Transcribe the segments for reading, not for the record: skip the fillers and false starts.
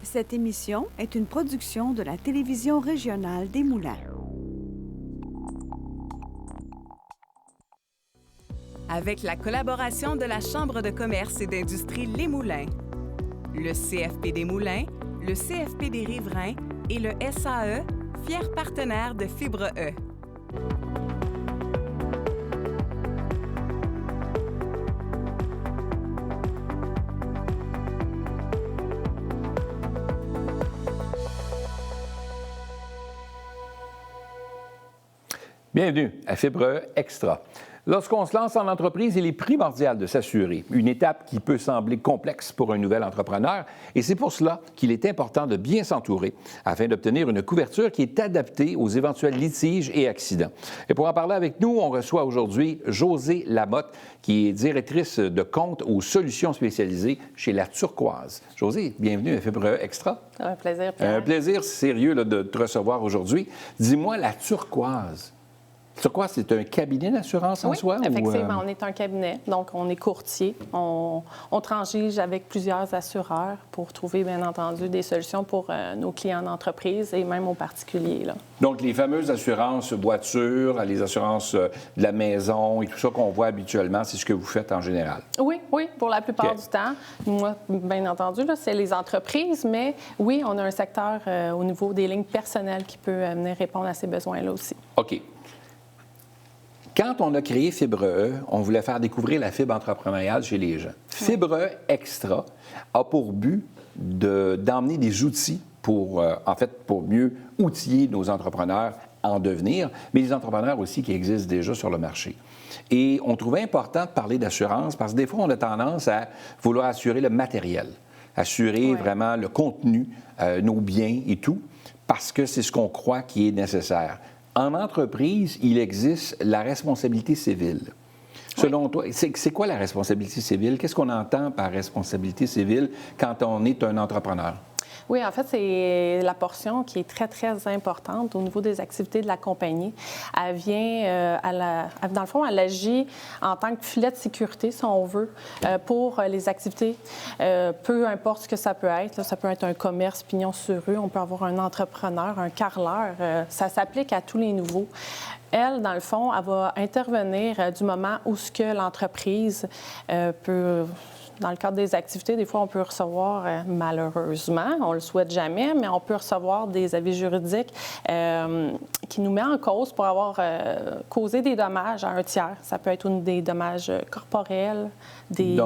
Cette émission est une production de la télévision régionale des Moulins. Avec la collaboration de la Chambre de commerce et d'industrie Les Moulins, le CFP des Moulins, le CFP des Riverains et le SAE, fiers partenaires de Fibre E. Bienvenue à Fibre E Extra. Lorsqu'on se lance en entreprise, il est primordial de s'assurer, une étape qui peut sembler complexe pour un nouvel entrepreneur, et c'est pour cela qu'il est important de bien s'entourer afin d'obtenir une couverture qui est adaptée aux éventuels litiges et accidents. Et pour en parler avec nous, on reçoit aujourd'hui Josée Lamotte, qui est directrice de compte aux solutions spécialisées chez La Turquoise. Josée, bienvenue à Fibre E Extra. Un plaisir, Pierre. Un plaisir sérieux là, de te recevoir aujourd'hui. Dis-moi, La Turquoise. Turquoise, c'est un cabinet d'assurance en soi? Oui, effectivement, on est un cabinet. Donc, on est courtier. On transige avec plusieurs assureurs pour trouver, bien entendu, des solutions pour nos clients d'entreprise et même aux particuliers, là. Donc, les fameuses assurances voiture, les assurances de la maison et tout ça qu'on voit habituellement, c'est ce que vous faites en général? Oui, pour la plupart du temps. Moi, bien entendu, là, c'est les entreprises, mais oui, on a un secteur au niveau des lignes personnelles qui peut venir répondre à ces besoins-là aussi. OK. Quand on a créé Fibre E, on voulait faire découvrir la fibre entrepreneuriale chez les gens. Fibre E Extra a pour but d'emmener des outils pour mieux outiller nos entrepreneurs en devenir, mais les entrepreneurs aussi qui existent déjà sur le marché. Et on trouvait important de parler d'assurance parce que des fois, on a tendance à vouloir assurer le matériel, assurer vraiment le contenu, nos biens et tout, parce que c'est ce qu'on croit qui est nécessaire. En entreprise, il existe la responsabilité civile. Selon toi, c'est quoi la responsabilité civile? Qu'est-ce qu'on entend par responsabilité civile quand on est un entrepreneur? Oui, en fait, c'est la portion qui est très, très importante au niveau des activités de la compagnie. Elle vient, dans le fond, elle agit en tant que filet de sécurité, si on veut, pour les activités, peu importe ce que ça peut être. Là, ça peut être un commerce pignon sur rue, on peut avoir un entrepreneur, un carreleur. Ça s'applique à tous les nouveaux. Elle, dans le fond, elle va intervenir du moment où ce que l'entreprise peut... Dans le cadre des activités, des fois, on peut recevoir, malheureusement, on ne le souhaite jamais, mais on peut recevoir des avis juridiques qui nous mettent en cause pour avoir causé des dommages à un tiers. Ça peut être des dommages corporels, des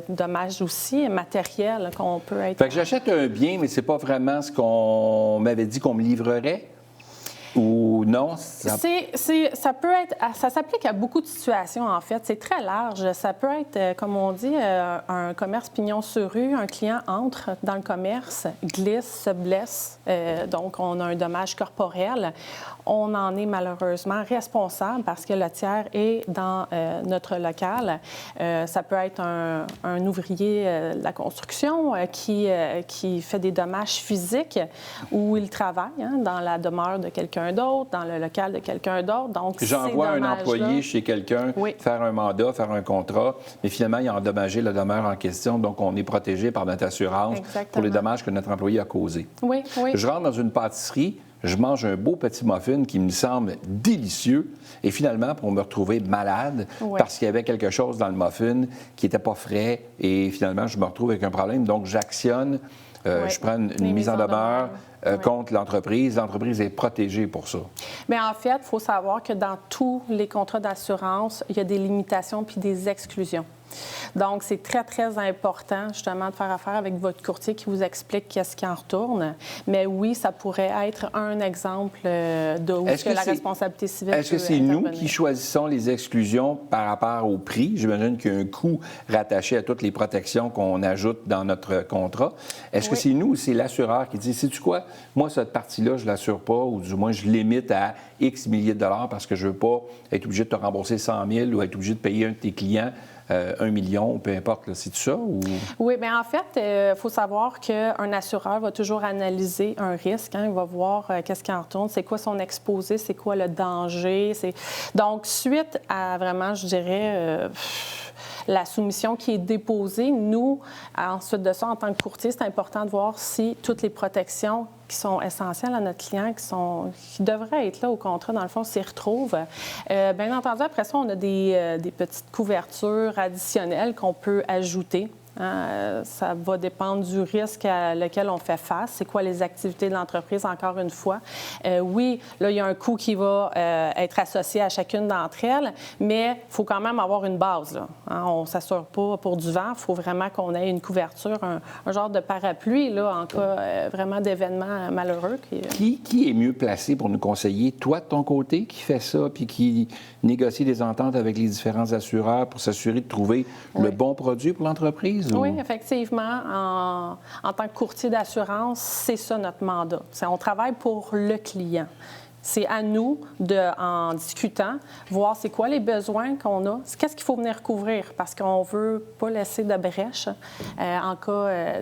dommages aussi matériels qu'on peut être... Fait que j'achète un bien, mais c'est pas vraiment ce qu'on m'avait dit qu'on me livrerait? Ou non? Ça peut être... Ça s'applique à beaucoup de situations, en fait. C'est très large. Ça peut être, comme on dit, un commerce pignon sur rue. Un client entre dans le commerce, glisse, se blesse. Donc, on a un dommage corporel. On en est malheureusement responsable parce que le tiers est dans notre local. Ça peut être un ouvrier de la construction qui fait des dommages physiques où il travaille dans la demeure de quelqu'un d'autre, dans le local de quelqu'un d'autre. Donc, j'envoie un employé chez quelqu'un faire un mandat, faire un contrat, mais finalement, il a endommagé la demeure en question, donc on est protégé par notre assurance pour les dommages que notre employé a causés. Oui. Je rentre dans une pâtisserie, je mange un beau petit muffin qui me semble délicieux, et finalement, pour me retrouver malade, parce qu'il y avait quelque chose dans le muffin qui n'était pas frais, et finalement, je me retrouve avec un problème, donc j'actionne. Je prends une mise en demeure contre l'entreprise. L'entreprise est protégée pour ça. Bien, en fait, il faut savoir que dans tous les contrats d'assurance, il y a des limitations puis des exclusions. Donc, c'est très, très important, justement, de faire affaire avec votre courtier qui vous explique qu'est-ce qui en retourne. Mais oui, ça pourrait être un exemple de où est-ce que la responsabilité civile Est-ce que c'est nous qui choisissons les exclusions par rapport au prix? J'imagine qu'il y a un coût rattaché à toutes les protections qu'on ajoute dans notre contrat. Est-ce que c'est nous ou c'est l'assureur qui dit, sais-tu quoi? Moi, cette partie-là, je ne l'assure pas, ou du moins, je limite à X milliers de dollars parce que je ne veux pas être obligé de te rembourser 100 000 ou être obligé de payer un de tes clients 1 million, peu importe. C'est tout ça? Ou... Oui, bien en fait, il faut savoir qu'un assureur va toujours analyser un risque. Il va voir qu'est-ce qui en retourne, c'est quoi son exposé, c'est quoi le danger. Donc, suite à vraiment, je dirais... la soumission qui est déposée, nous, ensuite de ça, en tant que courtier, c'est important de voir si toutes les protections qui sont essentielles à notre client, qui devraient être là au contrat, dans le fond, s'y retrouvent. Bien entendu, après ça, on a des petites couvertures additionnelles qu'on peut ajouter. Ça va dépendre du risque auquel on fait face. C'est quoi les activités de l'entreprise, encore une fois. Oui, là, il y a un coût qui va être associé à chacune d'entre elles, mais il faut quand même avoir une base. Là, on ne s'assure pas pour du vent. Il faut vraiment qu'on ait une couverture, un genre de parapluie là, en cas vraiment d'événements malheureux. Qui est mieux placé pour nous conseiller? Toi, de ton côté, qui fait ça puis qui négocie des ententes avec les différents assureurs pour s'assurer de trouver le bon produit pour l'entreprise? Oui, effectivement. En tant que courtier d'assurance, c'est ça notre mandat. On travaille pour le client. C'est à nous, en discutant, voir c'est quoi les besoins qu'on a, qu'est-ce qu'il faut venir couvrir, parce qu'on ne veut pas laisser de brèche en cas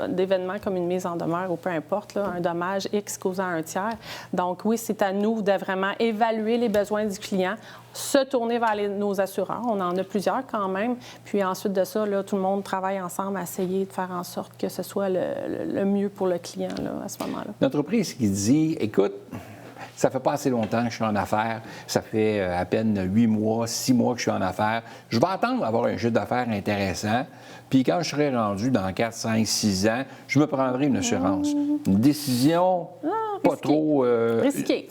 d'événements comme une mise en demeure ou peu importe, là, un dommage X causant un tiers. Donc oui, c'est à nous de vraiment évaluer les besoins du client, se tourner vers nos assureurs. On en a plusieurs quand même. Puis ensuite de ça, là, tout le monde travaille ensemble à essayer de faire en sorte que ce soit le mieux pour le client là, à ce moment-là. L'entreprise qui dit, écoute, ça fait pas assez longtemps que je suis en affaires. Ça fait à peine 8 mois, 6 mois que je suis en affaires. Je vais attendre d'avoir un chiffre d'affaires intéressant. Puis quand je serai rendu dans 4, 5, 6 ans, je me prendrai une assurance. Une décision pas trop risquée.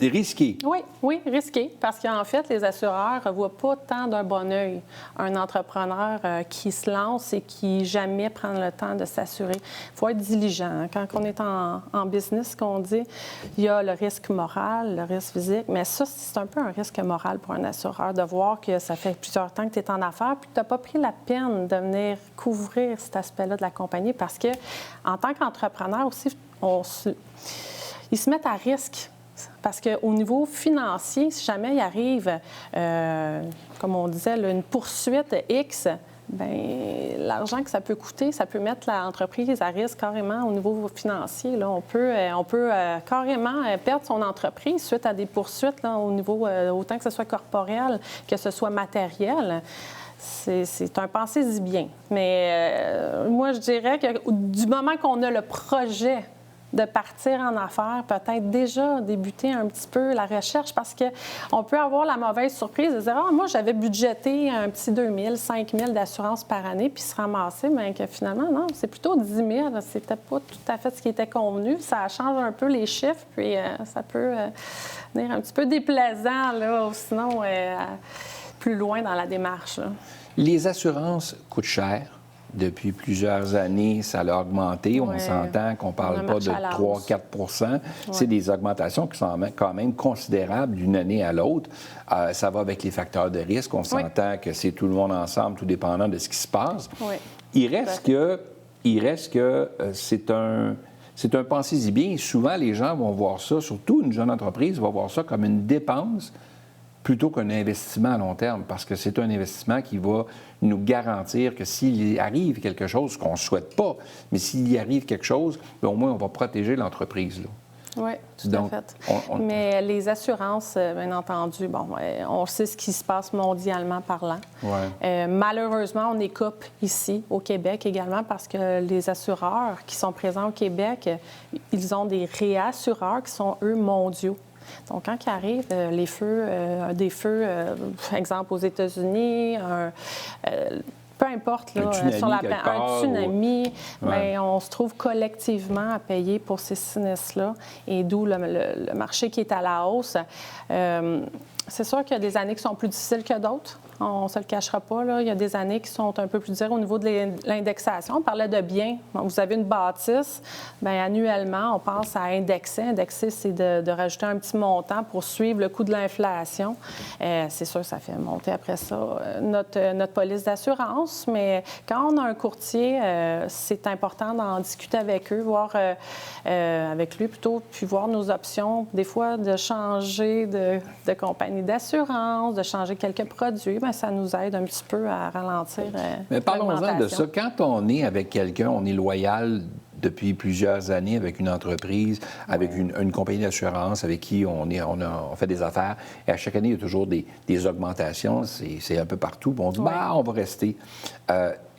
Oui, risquée. Parce qu'en fait, les assureurs ne voient pas tant d'un bon œil un entrepreneur qui se lance et qui jamais prend le temps de s'assurer. Il faut être diligent. Quand on est en business, qu'on dit, il y a le risque moral, le risque physique, mais ça, c'est un peu un risque moral pour un assureur de voir que ça fait plusieurs temps que tu es en affaires puis que tu n'as pas pris la peine de venir couvrir cet aspect-là de la compagnie parce que en tant qu'entrepreneur aussi, ils se mettent à risque. Parce qu'au niveau financier, si jamais il arrive, comme on disait, là, une poursuite X, bien, l'argent que ça peut coûter, ça peut mettre l'entreprise à risque carrément au niveau financier. Là. On peut carrément perdre son entreprise suite à des poursuites là, au niveau, autant que ce soit corporel que ce soit matériel. C'est un pensez-y bien. Mais moi, je dirais que du moment qu'on a le projet de partir en affaires, peut-être déjà débuter un petit peu la recherche parce qu'on peut avoir la mauvaise surprise de dire « Ah, moi, j'avais budgété un petit 2 000, 5 000 d'assurance par année, puis se ramasser, mais que finalement, non, c'est plutôt 10 000. C'était pas tout à fait ce qui était convenu. Ça change un peu les chiffres, puis ça peut venir un petit peu déplaisant, là, ou sinon plus loin dans la démarche. Là. Les assurances coûtent cher. Depuis plusieurs années, ça a augmenté. On s'entend qu'on ne parle pas de 3-4 C'est des augmentations qui sont quand même considérables d'une année à l'autre. Ça va avec les facteurs de risque. On s'entend que c'est tout le monde ensemble, tout dépendant de ce qui se passe. Il reste que c'est un pensez-y bien. Souvent, les gens vont voir ça, surtout une jeune entreprise, va voir ça comme une dépense plutôt qu'un investissement à long terme, parce que c'est un investissement qui va nous garantir que s'il arrive quelque chose, qu'on ne souhaite pas, mais s'il y arrive quelque chose, bien, au moins, on va protéger l'entreprise. Là. Oui, tout à fait. Mais les assurances, bien entendu, bon, on sait ce qui se passe mondialement parlant. Malheureusement, on écope ici, au Québec également, parce que les assureurs qui sont présents au Québec, ils ont des réassureurs qui sont, eux, mondiaux. Donc, quand il arrive des feux, exemple aux États-Unis, peu importe, là, un tsunami, mais on se trouve collectivement à payer pour ces sinistres-là, et d'où le marché qui est à la hausse. C'est sûr qu'il y a des années qui sont plus difficiles que d'autres. On ne se le cachera pas. Là. Il y a des années qui sont un peu plus dures au niveau de l'indexation. On parlait de biens. Vous avez une bâtisse. Bien, annuellement, on pense à indexer. Indexer, c'est de rajouter un petit montant pour suivre le coût de l'inflation. C'est sûr que ça fait monter après ça notre police d'assurance. Mais quand on a un courtier, c'est important d'en discuter avec eux, voir avec lui plutôt, puis voir nos options. Des fois, de changer de compagnie d'assurance, de changer quelques produits. Bien, ça nous aide un petit peu à ralentir Mais parlons-en de ça. Quand on est avec quelqu'un, on est loyal depuis plusieurs années avec une entreprise, avec une compagnie d'assurance avec qui on fait des affaires. Et à chaque année, il y a toujours des augmentations. C'est un peu partout. Puis on dit, on va rester.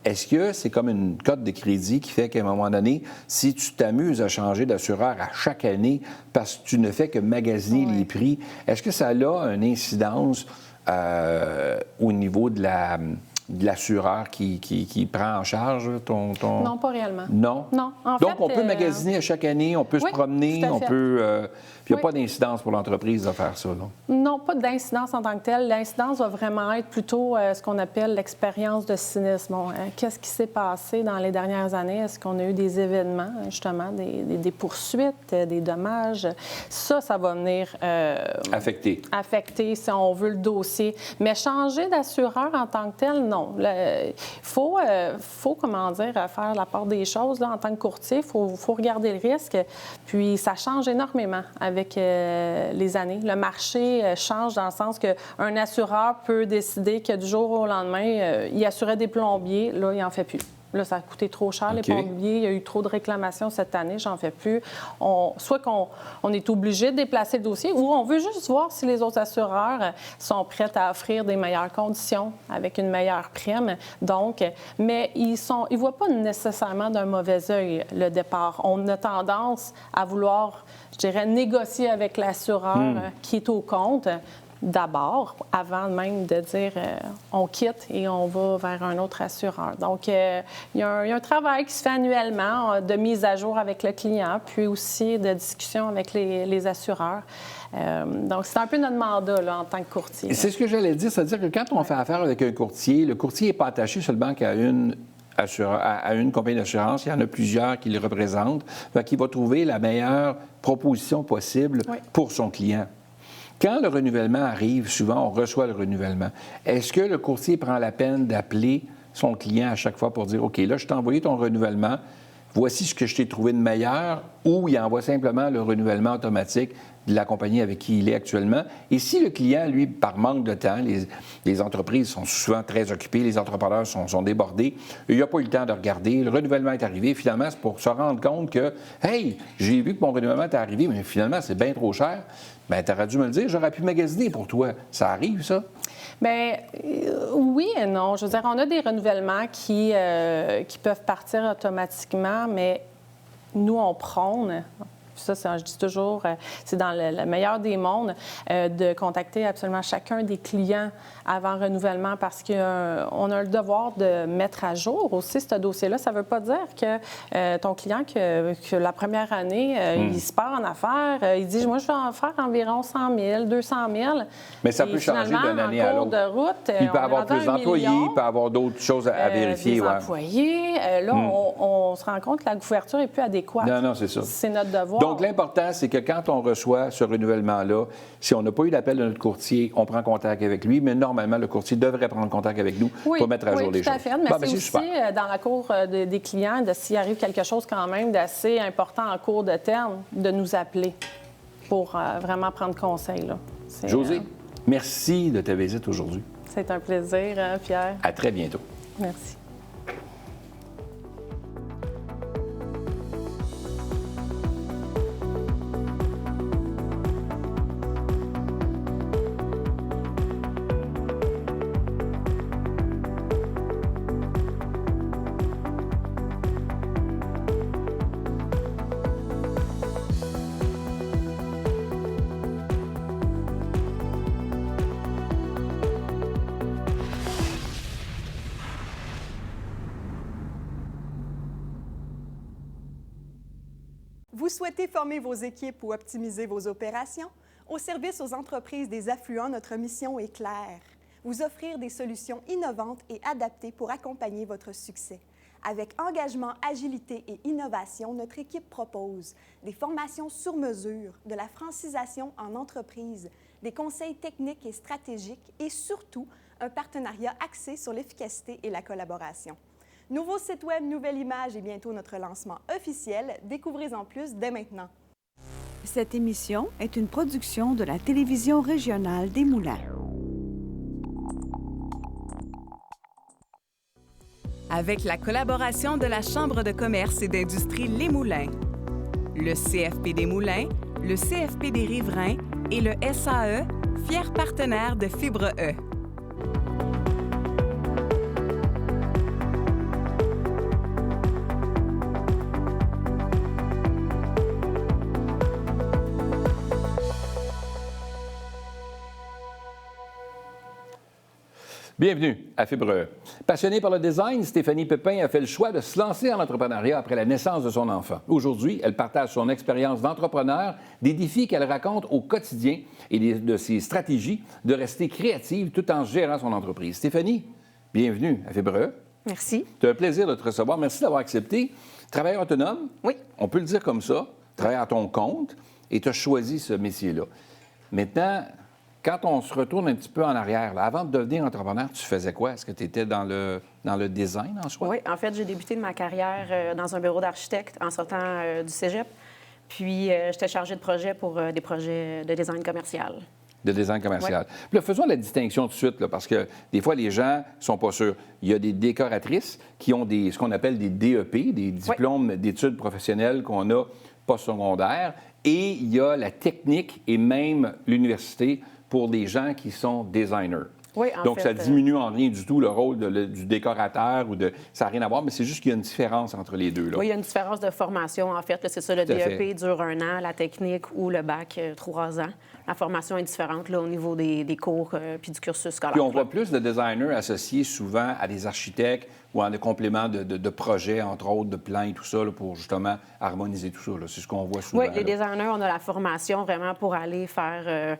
Est-ce que c'est comme une cote de crédit qui fait qu'à un moment donné, si tu t'amuses à changer d'assureur à chaque année parce que tu ne fais que magasiner les prix, est-ce que ça a une incidence au niveau de l'assureur qui prend en charge ton... Non, pas réellement. Non? Non. Donc, on peut magasiner à chaque année, on peut se promener, on peut... Puis il n'y a pas d'incidence pour l'entreprise de faire ça, là? Non, pas d'incidence en tant que telle. L'incidence va vraiment être plutôt ce qu'on appelle l'expérience de sinistre. Bon, qu'est-ce qui s'est passé dans les dernières années? Est-ce qu'on a eu des événements, justement, des poursuites, des dommages? Ça va venir... affecter, si on veut, le dossier. Mais changer d'assureur en tant que tel, non. Il faut, comment dire, faire la part des choses. Là, en tant que courtier, il faut regarder le risque. Puis ça change énormément avec les années. Le marché change dans le sens qu'un assureur peut décider que du jour au lendemain, il assurait des plombiers. Là, il n'en fait plus. Là, ça a coûté trop cher, les plombiers. Il y a eu trop de réclamations cette année, j'en fais plus. Soit qu'on est obligé de déplacer le dossier ou on veut juste voir si les autres assureurs sont prêts à offrir des meilleures conditions avec une meilleure prime. Donc, mais ils ne voient pas nécessairement d'un mauvais œil le départ. On a tendance à vouloir, je dirais, négocier avec l'assureur qui est au compte. D'abord, avant même de dire on quitte et on va vers un autre assureur. Donc, il y a un travail qui se fait annuellement de mise à jour avec le client, puis aussi de discussion avec les assureurs. Donc, c'est un peu notre mandat là, en tant que courtier. C'est ce que j'allais dire, c'est-à-dire que quand on fait affaire avec un courtier, le courtier n'est pas attaché seulement qu'à une compagnie d'assurance. Il y en a plusieurs qui le représentent. Fait il va trouver la meilleure proposition possible pour son client. Quand le renouvellement arrive, souvent, on reçoit le renouvellement. Est-ce que le courtier prend la peine d'appeler son client à chaque fois pour dire « OK, là, je t'ai envoyé ton renouvellement, voici ce que je t'ai trouvé de meilleur » ou il envoie simplement le renouvellement automatique de la compagnie avec qui il est actuellement. Et si le client, lui, par manque de temps, les entreprises sont souvent très occupées, les entrepreneurs sont débordés, il n'a pas eu le temps de regarder, le renouvellement est arrivé, finalement, c'est pour se rendre compte que « Hey, j'ai vu que mon renouvellement est arrivé, mais finalement, c'est bien trop cher. » Bien, tu aurais dû me le dire, j'aurais pu magasiner pour toi. Ça arrive, ça? Bien, oui et non. Je veux dire, on a des renouvellements qui peuvent partir automatiquement, mais nous, on prône... Ça, je dis toujours, c'est dans le meilleur des mondes, de contacter absolument chacun des clients avant renouvellement parce qu'on a le devoir de mettre à jour aussi ce dossier-là. Ça ne veut pas dire que ton client, que la première année, il se part en affaires, il dit « Moi, je vais en faire environ 100 000, 200 000 ». Mais ça peut changer d'une année à l'autre. De route, il peut avoir plus d'employés, il peut avoir d'autres choses à vérifier. Des employés. Là, on se rend compte que la couverture n'est plus adéquate. Non, c'est ça. C'est notre devoir. Donc, l'important, c'est que quand on reçoit ce renouvellement-là, si on n'a pas eu l'appel de notre courtier, on prend contact avec lui, mais normalement, le courtier devrait prendre contact avec nous pour mettre à jour les choses. Oui, tout à fait. Mais c'est aussi dans la cour des clients, s'il arrive quelque chose quand même d'assez important en cours de terme, de nous appeler pour vraiment prendre conseil. Là. Josée, merci de ta visite aujourd'hui. C'est un plaisir, Pierre. À très bientôt. Merci. Vous souhaitez former vos équipes ou optimiser vos opérations? Au service aux entreprises des affluents, notre mission est claire. Vous offrir des solutions innovantes et adaptées pour accompagner votre succès. Avec engagement, agilité et innovation, notre équipe propose des formations sur mesure, de la francisation en entreprise, des conseils techniques et stratégiques et surtout un partenariat axé sur l'efficacité et la collaboration. Nouveau site web, nouvelle image et bientôt notre lancement officiel. Découvrez-en plus dès maintenant. Cette émission est une production de la télévision régionale des Moulins. avec la collaboration de la Chambre de commerce et d'industrie Les Moulins, le CFP des Moulins, le CFP des Riverains et le SAE, fier partenaire de Fibre E. Bienvenue à Fibre E. Passionnée par le design, Stéphanie Pépin a fait le choix de se lancer en entrepreneuriat après la naissance de son enfant. Aujourd'hui, elle partage son expérience d'entrepreneur, des défis qu'elle raconte au quotidien et de ses stratégies de rester créative tout en gérant son entreprise. Stéphanie, bienvenue à Fibre E. Merci. C'est un plaisir de te recevoir. Merci d'avoir accepté. Travailleur autonome, Oui. on peut le dire comme ça, travailler à ton compte, et tu as choisi ce métier-là. Maintenant, quand on se retourne un petit peu en arrière, là, avant de devenir entrepreneur, tu faisais quoi? Est-ce que tu étais dans le design en soi? Oui, en fait, j'ai débuté de ma carrière dans un bureau d'architecte en sortant du cégep. Puis, j'étais chargée de projet pour des projets de design commercial. De design commercial. Puis là, faisons la distinction tout de suite, là, parce que des fois, les gens ne sont pas sûrs. Il y a des décoratrices qui ont ce qu'on appelle des DEP, des diplômes d'études professionnelles qu'on a postsecondaires, et il y a la technique et même l'université pour des gens qui sont designers. Oui, en Donc, fait, ça diminue en rien du tout le rôle du décorateur ou de... Ça n'a rien à voir, mais c'est juste qu'il y a une différence entre les deux. Là. Oui, il y a une différence de formation, en fait. Là, c'est ça, le Tout à DEP fait. dure 1 an, la technique ou le bac 3 ans. La formation est différente là, au niveau des cours puis du cursus scolaire. Puis on voit plus de designers associés souvent à des architectes ou à des compléments de projets, entre autres, de plans et tout ça, là, pour justement harmoniser tout ça. là. C'est ce qu'on voit souvent. Oui, les là. designers, on a la formation vraiment pour aller faire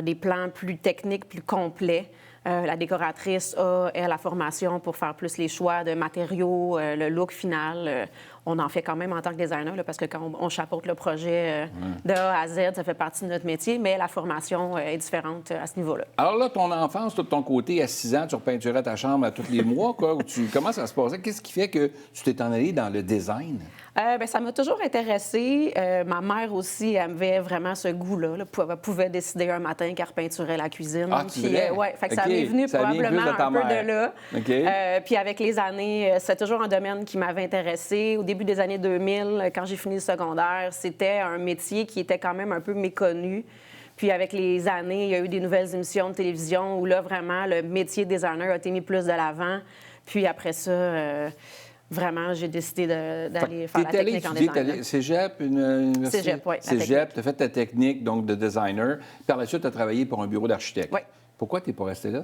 des plans plus techniques, plus complets. La décoratrice a, elle, la formation pour faire plus les choix de matériaux, le look final. On en fait quand même en tant que designer, là, parce que quand on chapeaute le projet de A à Z, ça fait partie de notre métier, mais la formation est différente à ce niveau-là. Alors là, ton enfance, toi, de ton côté, à 6 ans, tu repeinturais ta chambre à tous les mois, quoi, ou comment ça se passait? Qu'est-ce qui fait que tu t'es en allé dans le design? Bien, ça m'a toujours intéressée. Ma mère aussi, elle avait vraiment ce goût-là. Là. Elle pouvait décider un matin qu'elle repeinturait la cuisine. Ah, tu dirais? Ouais, fait que ça OK. m'est venu Ça vient probablement plus de ta un peu mère. de là. OK. Puis avec les années, c'est toujours un domaine qui m'avait intéressée. Au début des années 2000, quand j'ai fini le secondaire, c'était un métier qui était quand même un peu méconnu. Puis avec les années, il y a eu des nouvelles émissions de télévision où là, vraiment, le métier de designer a été mis plus de l'avant. Puis après ça... Vraiment, j'ai décidé d'aller faire la technique en design. T'es allé cégep, une université? Cégep, oui. Cégep, tu as fait ta technique donc, de designer. Par la suite, tu as travaillé pour un bureau d'architecte. Oui. Pourquoi tu n'es pas resté là?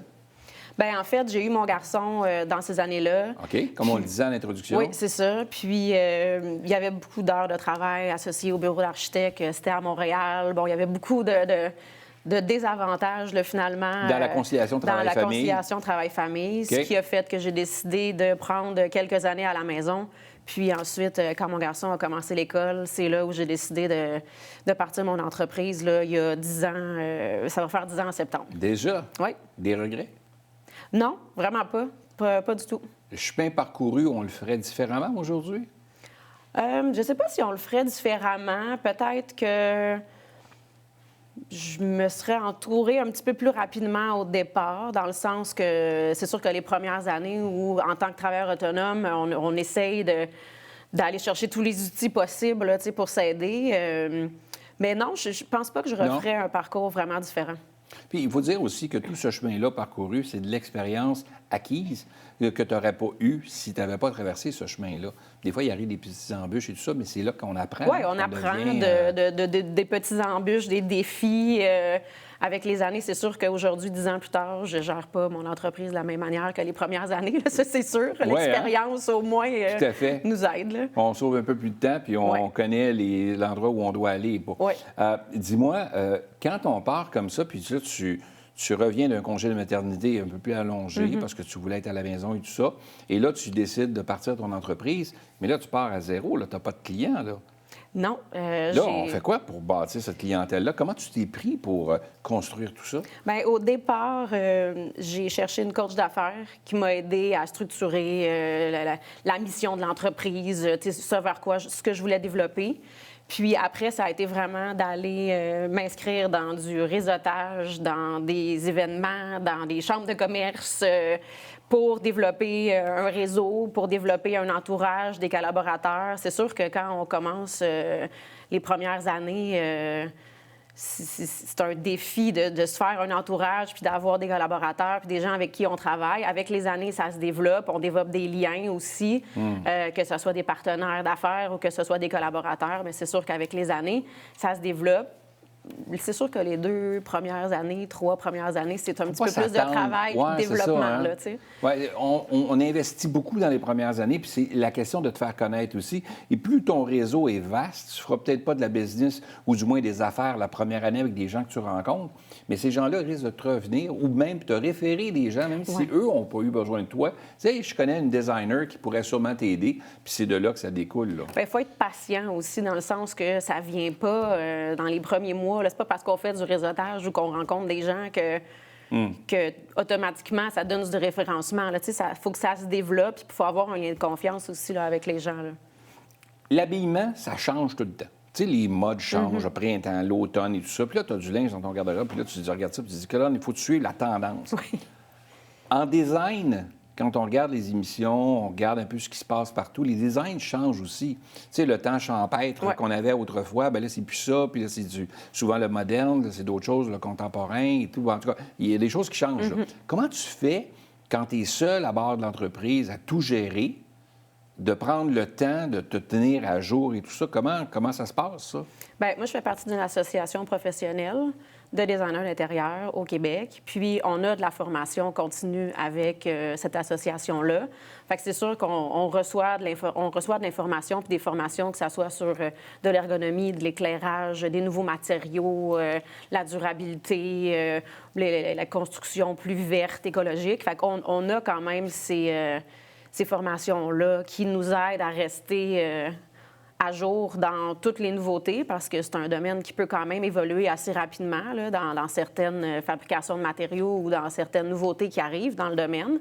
Bien, en fait, j'ai eu mon garçon dans ces années-là. OK, comme on le disait en introduction. Oui, c'est ça. Puis, il y avait beaucoup d'heures de travail associées au bureau d'architecte. C'était à Montréal. Bon, il y avait beaucoup de désavantages, là, finalement. Dans la conciliation travail-famille. Dans la conciliation travail-famille, OK. ce qui a fait que j'ai décidé de prendre quelques années à la maison. Puis ensuite, quand mon garçon a commencé l'école, c'est là où j'ai décidé de partir mon entreprise, là, il y a 10 ans. Ça va faire 10 ans en septembre. Déjà? Oui. Des regrets? Non, vraiment pas. Pas du tout. Le chemin parcouru, on le ferait différemment aujourd'hui? Je ne sais pas si on le ferait différemment. Peut-être que je me serais entourée un petit peu plus rapidement au départ, dans le sens que c'est sûr que les premières années où, en tant que travailleur autonome, on essaye d'aller chercher tous les outils possibles là, pour s'aider. Mais non, je pense pas que je referais un parcours vraiment différent. Puis il faut dire aussi que tout ce chemin-là parcouru, c'est de l'expérience acquise que tu n'aurais pas eu si tu n'avais pas traversé ce chemin-là. Des fois, il arrive des petites embûches et tout ça, mais c'est là qu'on apprend. Oui, on apprend des petites embûches, des défis. Avec les années, c'est sûr qu'aujourd'hui, 10 ans plus tard, je ne gère pas mon entreprise de la même manière que les premières années. Là, ça, c'est sûr. L'expérience, au moins, Tout à fait. nous aide. Là. On sauve un peu plus de temps, puis on connaît l'endroit où on doit aller. Bon. Oui. Dis-moi, quand on part comme ça, puis là, tu reviens d'un congé de maternité un peu plus allongé parce que tu voulais être à la maison et tout ça, et là, tu décides de partir de ton entreprise, mais là, tu pars à zéro. Là, tu n'as pas de clients, là. Non. Là, on fait quoi pour bâtir cette clientèle-là? Comment tu t'es pris pour construire tout ça? Bien, au départ, j'ai cherché une coach d'affaires qui m'a aidé à structurer la mission de l'entreprise, ce vers quoi ce que je voulais développer. Puis après, ça a été vraiment d'aller m'inscrire dans du réseautage, dans des événements, dans des chambres de commerce pour développer un réseau, pour développer un entourage, des collaborateurs. C'est sûr que quand on commence les premières années, c'est un défi de se faire un entourage, puis d'avoir des collaborateurs, puis des gens avec qui on travaille. Avec les années, ça se développe. On développe des liens aussi, que ce soit des partenaires d'affaires ou que ce soit des collaborateurs. Mais c'est sûr qu'avec les années, ça se développe. C'est sûr que les 2 premières années, 3 premières années, c'est un petit peu plus de travail et de développement. Ça, hein? Là, tu sais. Ouais, on investit beaucoup dans les premières années, puis c'est la question de te faire connaître aussi. Et plus ton réseau est vaste, tu ne feras peut-être pas de la business ou du moins des affaires la première année avec des gens que tu rencontres, mais ces gens-là risquent de te revenir ou même te référer des gens, même si eux n'ont pas eu besoin de toi. Tu sais, je connais une designer qui pourrait sûrement t'aider, puis c'est de là que ça découle. Il faut être patient aussi, dans le sens que ça ne vient pas dans les premiers mois. C'est pas parce qu'on fait du réseautage ou qu'on rencontre des gens que automatiquement, ça donne du référencement. Il faut que ça se développe, puis il faut avoir un lien de confiance aussi là, avec les gens. Là. L'habillement, ça change tout le temps. Tu sais, les modes changent, le printemps, l'automne et tout ça. Puis là, tu as du linge dans ton garde-robe, puis là, tu regardes ça, puis tu dis que là, il faut suivre la tendance. Oui. En design, quand on regarde les émissions, on regarde un peu ce qui se passe partout, les designs changent aussi. Tu sais, le temps champêtre qu'on avait autrefois, bien là, c'est plus ça, puis là, c'est souvent le moderne, là, c'est d'autres choses, le contemporain et tout. En tout cas, il y a des choses qui changent. Là. Comment tu fais, quand tu es seul à bord de l'entreprise, à tout gérer, de prendre le temps de te tenir à jour et tout ça? Comment ça se passe, ça? Bien, moi, je fais partie d'une association professionnelle de designers d'intérieur au Québec. Puis, on a de la formation continue avec cette association-là. Fait que c'est sûr qu'on reçoit de l'information puis des formations, que ce soit sur de l'ergonomie, de l'éclairage, des nouveaux matériaux, la durabilité, la construction plus verte, écologique. Fait qu'on a quand même ces formations-là qui nous aident à rester à jour dans toutes les nouveautés, parce que c'est un domaine qui peut quand même évoluer assez rapidement là, dans certaines fabrications de matériaux ou dans certaines nouveautés qui arrivent dans le domaine.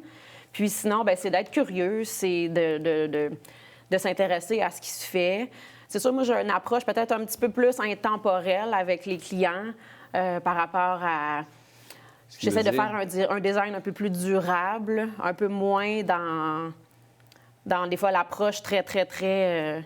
Puis sinon, bien, c'est d'être curieux, c'est de s'intéresser à ce qui se fait. C'est sûr, moi, j'ai une approche peut-être un petit peu plus intemporelle avec les clients par rapport à... J'essaie de faire un design un peu plus durable, un peu moins dans des fois, l'approche très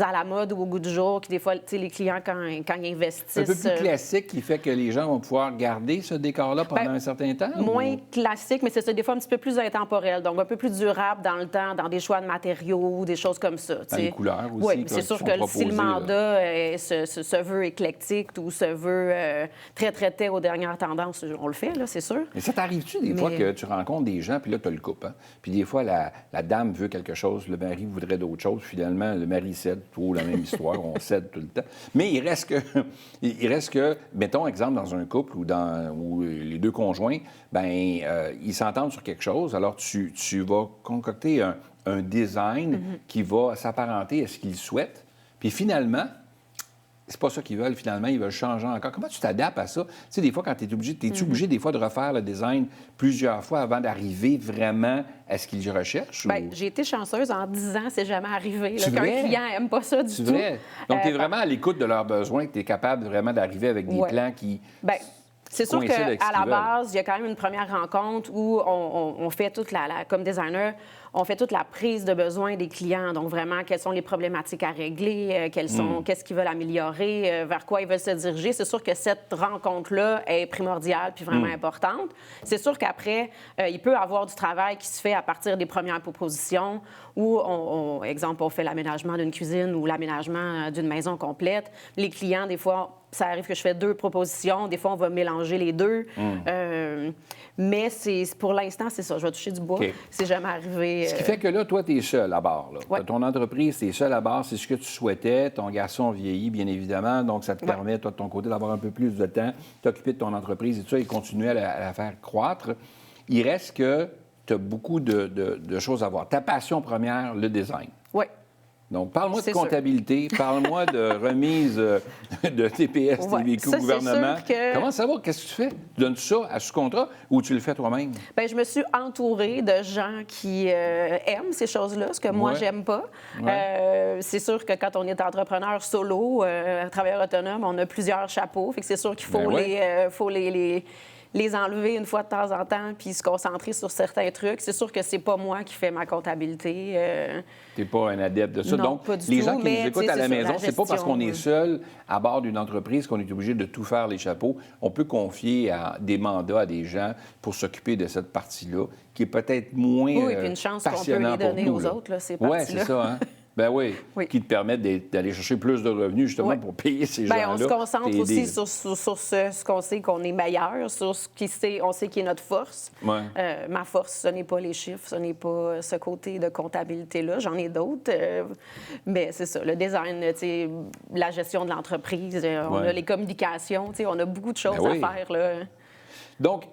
à la mode ou au goût du jour, qui des fois, tu sais, les clients, quand ils investissent... Un peu plus classique, qui fait que les gens vont pouvoir garder ce décor-là pendant un certain temps? Moins classique, mais c'est ça, des fois un petit peu plus intemporel, donc un peu plus durable dans le temps, dans des choix de matériaux, des choses comme ça. Dans les couleurs aussi. Oui, c'est sûr que si le mandat se veut éclectique ou se veut très aux dernières tendances, on le fait, là, c'est sûr. Mais ça t'arrive-tu des fois que tu rencontres des gens, puis là, tu as le couple, hein? Puis des fois, la dame veut quelque chose, le mari voudrait d'autres choses, finalement, le mari cède. Toujours la même histoire, on cède tout le temps. Mais il reste que, mettons, exemple, dans un couple où les deux conjoints, bien, ils s'entendent sur quelque chose, alors tu vas concocter un design qui va s'apparenter à ce qu'ils souhaitent, puis finalement, c'est pas ça qu'ils veulent, finalement, ils veulent changer encore. Comment tu t'adaptes à ça? Tu sais, des fois, quand tu es obligé, es-tu obligé des fois de refaire le design plusieurs fois avant d'arriver vraiment à ce qu'ils recherchent? Bien, j'ai été chanceuse. En 10 ans, c'est jamais arrivé qu'un client n'aime pas ça du tout. C'est vrai? Donc, tu es vraiment à l'écoute de leurs besoins, que tu es capable vraiment d'arriver avec des plans qui... Bien, c'est sûr qu'à la base, il y a quand même une première rencontre où on fait toute comme designer, on fait toute la prise de besoin des clients. Donc, vraiment, quelles sont les problématiques à régler, qu'est-ce qu'ils veulent améliorer, vers quoi ils veulent se diriger. C'est sûr que cette rencontre-là est primordiale puis vraiment importante. C'est sûr qu'après, il peut y avoir du travail qui se fait à partir des premières propositions où, exemple, on fait l'aménagement d'une cuisine ou l'aménagement d'une maison complète. Les clients, des fois, ça arrive que je fais 2 propositions. Des fois, on va mélanger les 2. Mais pour l'instant, c'est ça. Je vais toucher du bois. Okay. C'est jamais arrivé. Ce qui fait que là, toi, tu es seul à bord. Ouais. Ton entreprise, tu es seul à bord. C'est ce que tu souhaitais. Ton garçon vieillit, bien évidemment. Donc, ça te permet, toi, de ton côté, d'avoir un peu plus de temps, t'occuper de ton entreprise et tout ça, et continuer à la faire croître. Il reste que tu as beaucoup de choses à voir. Ta passion première, le design. Oui. Donc, parle-moi de C'est sûr. comptabilité, parle-moi de remise de TPS, Ouais, TVQ au ça, c'est gouvernement. sûr que- Comment ça va? Qu'est-ce que tu fais? Tu donnes ça à sous-contrat ou tu le fais toi-même? Bien, je me suis entourée de gens qui aiment ces choses-là, ce que moi, Ouais. j'aime pas. Ouais. C'est sûr que quand on est entrepreneur solo, travailleur autonome, on a plusieurs chapeaux. Fait que c'est sûr qu'il faut, Ben ouais. faut les enlever une fois de temps en temps puis se concentrer sur certains trucs. C'est sûr que c'est pas moi qui fais ma comptabilité. Tu n'es pas un adepte de ça. Non, Donc, pas du les tout, gens qui mais, nous écoutent tu sais, à la c'est ça, maison, la c'est pas parce qu'on est gestion, seul à bord d'une entreprise qu'on est obligé de tout faire les chapeaux. On peut confier des mandats à des gens pour s'occuper de cette partie-là, qui est peut-être moins Oui, puis une chance qu'on peut passionnant les pour donner nous, aux là. autres, là, ces Oui, parties-là. c'est ça, hein? Ben oui, Oui. qui te permettent d'aller chercher plus de revenus, justement, Ouais. pour payer ces Bien, gens-là. on se concentre t'aider. aussi sur ce qu'on sait qu'on est meilleur, sur ce on sait qui est notre force. Ouais. Ma force, ce n'est pas les chiffres, ce n'est pas ce côté de comptabilité-là. J'en ai d'autres. Mais c'est ça, le design, tu sais, la gestion de l'entreprise, on Ouais. a les communications, tu sais, on a beaucoup de choses Ben oui. à faire, là. Donc,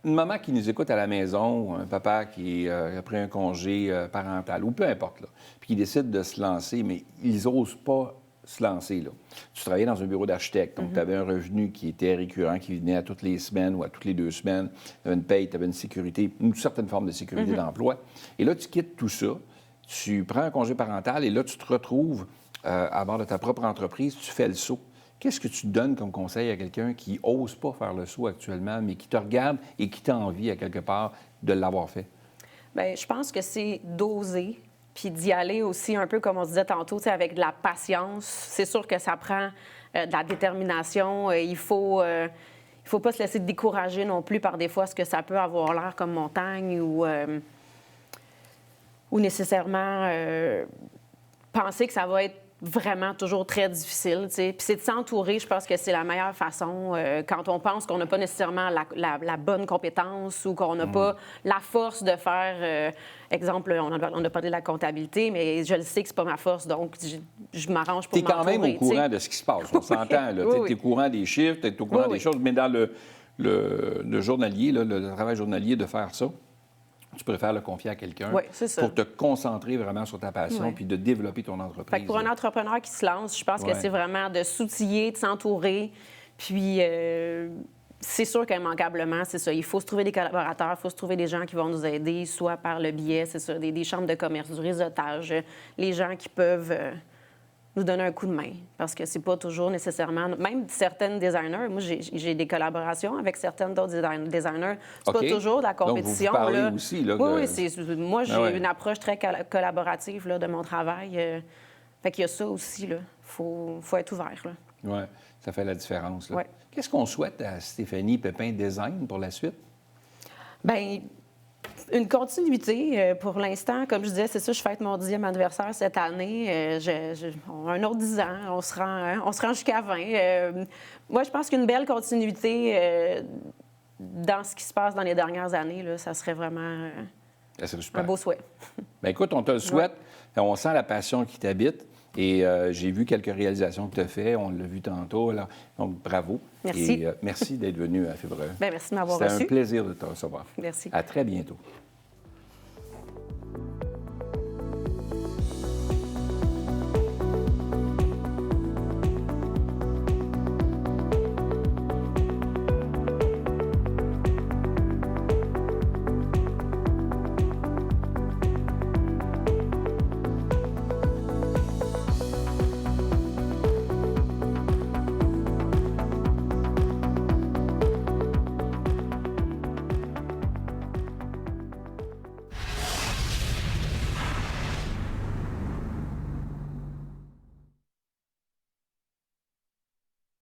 une maman qui nous écoute à la maison, un papa qui a pris un congé parental, ou peu importe, là, puis qui décide de se lancer, mais ils n'osent pas se lancer. Là. Tu travaillais dans un bureau d'architecte, donc tu avais un revenu qui était récurrent, qui venait à toutes les semaines ou à toutes les 2 semaines. Tu avais une paye, tu avais une sécurité, une certaine forme de sécurité d'emploi. Et là, tu quittes tout ça, tu prends un congé parental et là, tu te retrouves à bord de ta propre entreprise, tu fais le saut. Qu'est-ce que tu donnes comme conseil à quelqu'un qui n'ose pas faire le saut actuellement, mais qui te regarde et qui t'a envie, à quelque part, de l'avoir fait? Bien, je pense que c'est d'oser, puis d'y aller aussi un peu, comme on se disait tantôt, tu sais, avec de la patience. C'est sûr que ça prend de la détermination. Il faut pas se laisser décourager non plus par des fois ce que ça peut avoir l'air comme montagne ou nécessairement penser que ça va être vraiment toujours très difficile, tu sais. Puis c'est de s'entourer, je pense que c'est la meilleure façon quand on pense qu'on n'a pas nécessairement la bonne compétence ou qu'on n'a pas la force de faire... exemple, on a parlé de la comptabilité, mais je le sais que c'est pas ma force, donc je m'arrange pour Tu es quand même au m'entourer, tu sais. courant de ce qui se passe, on s'entend. Là. Oui, Tu oui. es au courant des chiffres, tu es au courant Oui, des oui. choses, mais dans le journalier, là, le travail journalier de faire ça, tu préfères le confier à quelqu'un Oui, c'est ça. pour te concentrer vraiment sur ta passion Oui. puis de développer ton entreprise. Fait que pour un entrepreneur qui se lance, je pense Ouais. que c'est vraiment de s'outiller, de s'entourer. Puis, c'est sûr qu'immanquablement, c'est ça. Il faut se trouver des collaborateurs, il faut se trouver des gens qui vont nous aider, soit par le biais, c'est ça, des chambres de commerce, du réseautage, les gens qui peuvent nous donner un coup de main. Parce que c'est pas toujours nécessairement... Même certaines designers, moi, j'ai des collaborations avec certaines d'autres designers. C'est OK. pas toujours de la Donc, vous vous parlez parlez là. aussi, là, Oui, de- oui, moi, j'ai Ah ouais. une approche très collaborative là, de mon travail. Fait qu'il y a ça aussi, là. Faut être ouvert, là. Oui, ça fait la différence. là. Ouais. Qu'est-ce qu'on souhaite à Stéphanie Pépin Design pour la suite? Bien, une continuité pour l'instant. Comme je disais, c'est ça, je fête mon 10e anniversaire cette année. Un autre 10 ans, on se rend jusqu'à 20. Moi, je pense qu'une belle continuité dans ce qui se passe dans les dernières années, là, ça serait vraiment Ça serait super. un beau souhait. Bien, écoute, on te le souhaite. On sent la passion qui t'habite. Et j'ai vu quelques réalisations que tu as faites. On l'a vu tantôt. Alors, donc, bravo. Merci. Et merci d'être venu à Févreux. Bien, merci de m'avoir C'était reçu. un plaisir de te recevoir. Merci. À très bientôt.